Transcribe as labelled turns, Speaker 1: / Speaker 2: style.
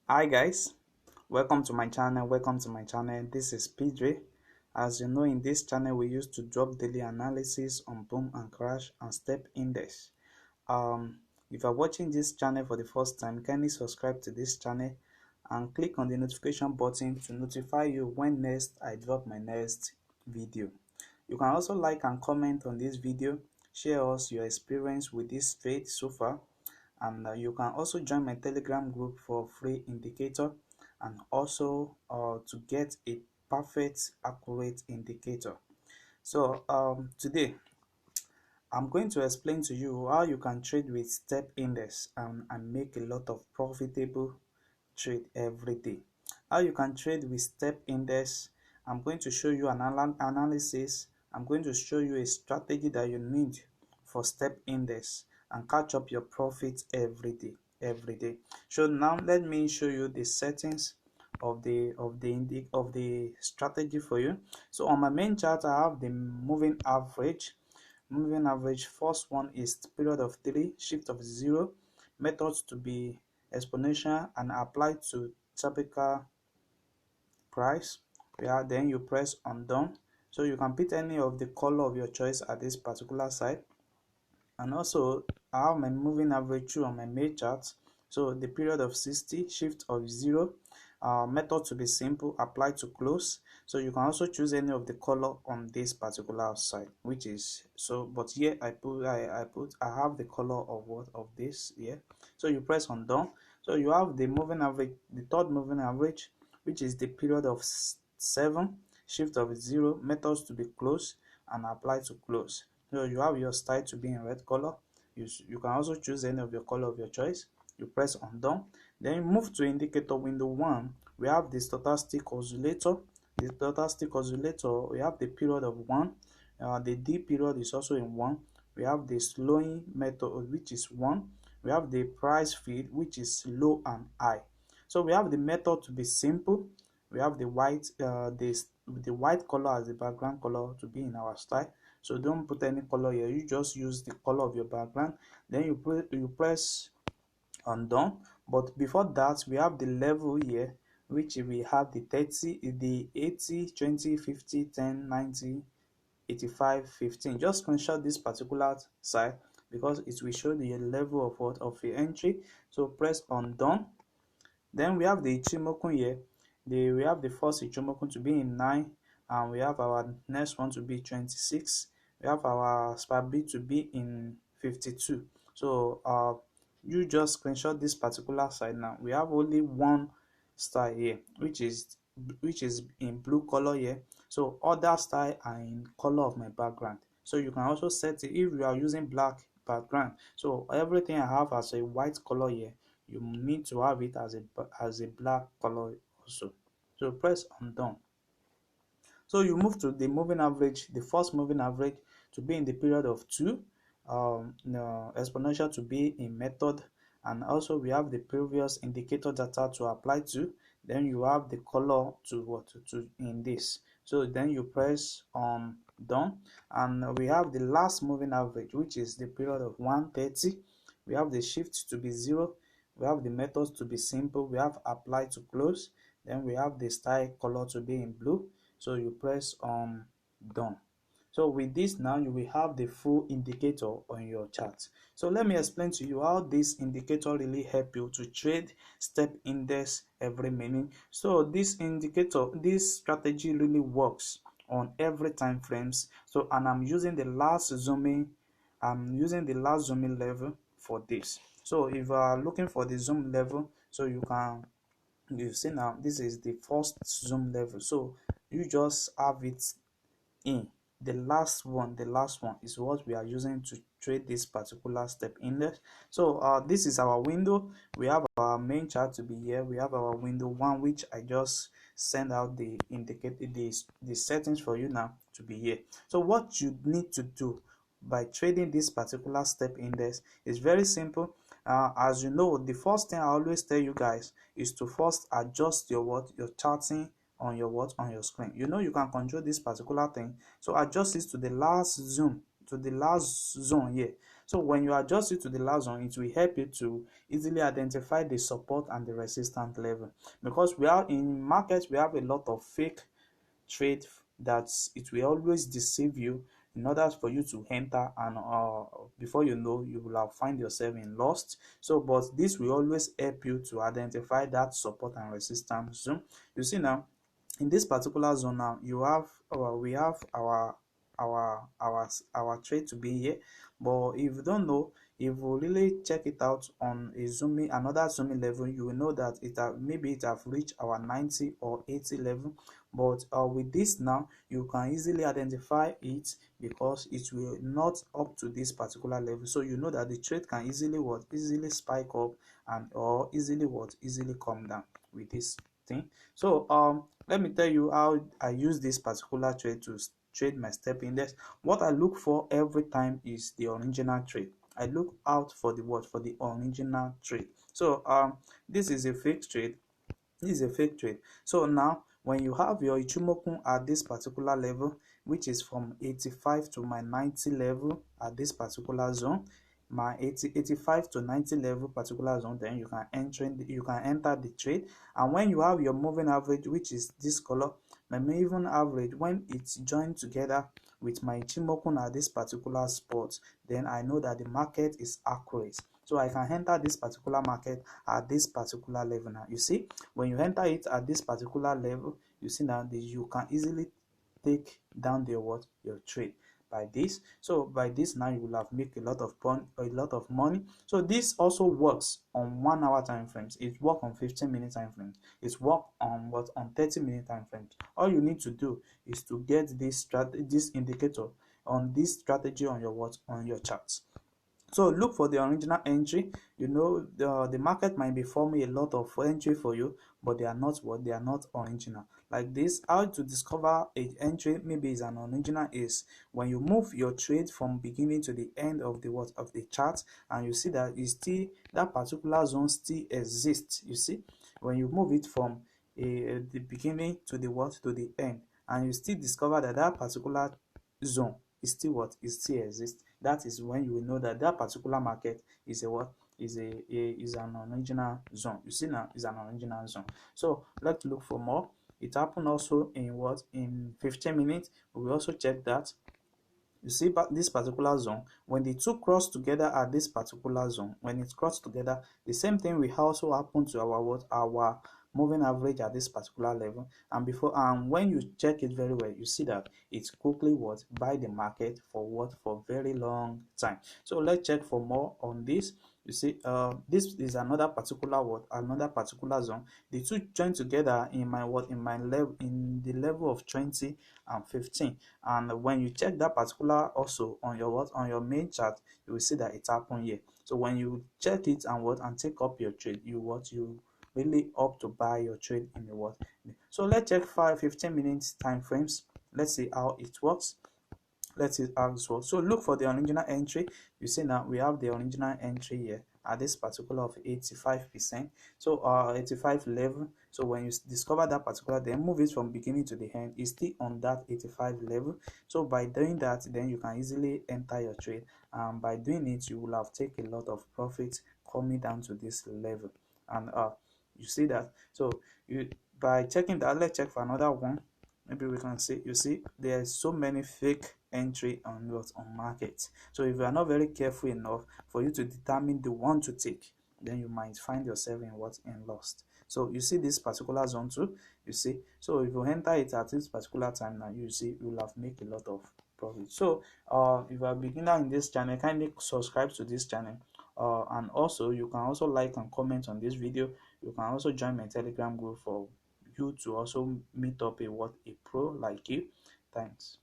Speaker 1: Hi guys, welcome to my channel. This is PJ. As you know, in this channel we used to drop daily analysis on boom and crash and step index. If you're watching this channel for the first time, kindly subscribe to this channel and click on the notification button to notify you when next I drop my next video. You can also like and comment on this video, share us your experience with this trade so far, and you can also join my telegram group for free indicator and also to get a perfect accurate indicator. So today I'm going to explain to you how you can trade with step index and make a lot of profitable trade every day. How you can trade with step index. I'm going to show you an analysis. I'm going to show you a strategy that you need for step index and catch up your profits every day. So now let me show you the settings of the strategy for you. So on my main chart I have the moving average. First one is period of 3, shift of 0, methods to be exponential and apply to typical price. Yeah, then you press on done. So you can pick any of the color of your choice at this particular side. And also I have my moving average too on my main chart. So the period of 60, shift of 0, method to be simple, apply to close. So you can also choose any of the color on this particular side, which is so, but here I have the color of what of this here. So you press on done. So you have the moving average, the third moving average, which is the period of 7, shift of 0, methods to be close and apply to close. So you have your style to be in red color. You can also choose any of your color of your choice. You press on done. Then you move to indicator window 1. We have the stochastic oscillator. The stochastic oscillator, we have the period of 1. The D period is also in 1. We have the slowing method, which is 1. We have the price feed, which is low and high. So we have the method to be simple. We have the white the white color as the background color to be in our style. So don't put any color here, you just use the color of your background. Then you press on done. But before that, we have the level here, which we have the 30, the 80, 20, 50, 10, 90, 85, 15. Just screenshot this particular side because it will show the level of what of your entry. So press on done. Then we have the Ichimoku here. We have the first Ichimoku to be in 9, and we have our next one to be 26. We have our SPAB to be in 52. So you just screenshot this particular side now. We have only one star here, which is in blue color here. So other style are in color of my background. So you can also set it if you are using black background. So everything I have as a white color here, you need to have it as a black color also. So press on done. So you move to the moving average, the first moving average to be in the period of 2, exponential to be in method, and also we have the previous indicator data to apply to. Then you have the color to what to in this. So then you press on done, and we have the last moving average, which is the period of 130. We have the shift to be 0. We have the methods to be simple. We have apply to close. Then we have the style color to be in blue. So you press on done. So with this now you will have the full indicator on your chart. So let me explain to you how this indicator really help you to trade step index every minute. So this indicator, this strategy really works on every time frames. So and I'm using the last zooming level for this. So if you are looking for the zoom level, so you see now this is the first zoom level. So you just have it in the last one is what we are using to trade this particular step index. So this is our window. We have our main chart to be here. We have our window 1, which I just send out the indicated the settings for you now to be here. So what you need to do by trading this particular step index is very simple. As you know, the first thing I always tell you guys is to first adjust your charting on your screen. You know you can control this particular thing, so adjust it to the last zone here. So when you adjust it to the last zone, it will help you to easily identify the support and the resistance level, because we are in markets, we have a lot of fake trade that it will always deceive you in order for you to enter, and before you know, you will have find yourself in lost. So but this will always help you to identify that support and resistance zone. You see now, in this particular zone now, you have we have our trade to be here. But if you don't know, if you really check it out on a zooming, another zooming level, you will know that it have, maybe it have reached our 90 or 80 level. But with this now, you can easily identify it, because it will not up to this particular level. So you know that the trade can easily easily spike up, and or easily come down with this thing. So let me tell you how I use this particular trade to trade my step index. What I look for every time is the original trade. I look out for the what, for the original trade. So this is a fake trade. This is a fake trade. So now when you have your Ichimoku at this particular level, which is from 85 to my 90 level at this particular zone, my 85 to 90 level particular zone, then you can enter the trade. And when you have your moving average, which is this color, my moving average, when it's joined together with my Ichimoku at this particular spot, then I know that the market is accurate. So I can enter this particular market at this particular level. Now you see, when you enter it at this particular level, you see now that you can easily take down your trade by this. So by this now you will have make a lot of money. So this also works on 1 hour time frames. It works on 15-minute time frames. It works on on 30-minute time frames. All you need to do is to get this indicator on this strategy on your charts. So look for the original entry. You know, the market might be forming a lot of entry for you, but they are not original. Like this, how to discover a entry maybe is an original is when you move your trade from beginning to the end of the chart, and you see that that particular zone still exists. You see, when you move it from the beginning to the end, and you still discover that that particular zone is still exists, that is when you will know that that particular market is an original zone. You see now, is an original zone. So let's look for more. It happened also in 15 minutes. We will also check that. You see, but this particular zone, when the two cross together at this particular zone, when it cross together, the same thing will also happen to our moving average at this particular level. And when you check it very well, you see that it's quickly buy the market for very long time. So let's check for more on this. You see, this is another particular zone. The two join together in the level of 20 and 15. And when you check that particular also on your main chart, you will see that it happened here. So when you check it and take up your trade, you really up to buy your trade in the So let's check 15 minutes time frames. Let's see how it works. Let's see how this works. So look for the original entry. You see now we have the original entry here at this particular of 85%. So 85 level. So when you discover that particular, then move it from beginning to the end, is still on that 85 level. So by doing that, then you can easily enter your trade. By doing it, you will have taken a lot of profits coming down to this level. And you see that. So you by checking that, let's check for another one. Maybe we can see, you see there's so many fake entry on markets. So if you are not very careful enough for you to determine the one to take, then you might find yourself in lost. So you see this particular zone too, you see. So if you enter it at this particular time now, you see you will have make a lot of profit. So if you are a beginner in this channel, kindly subscribe to this channel. And also you can also like and comment on this video. You can also join my Telegram group for you to also meet up a pro like you. Thanks.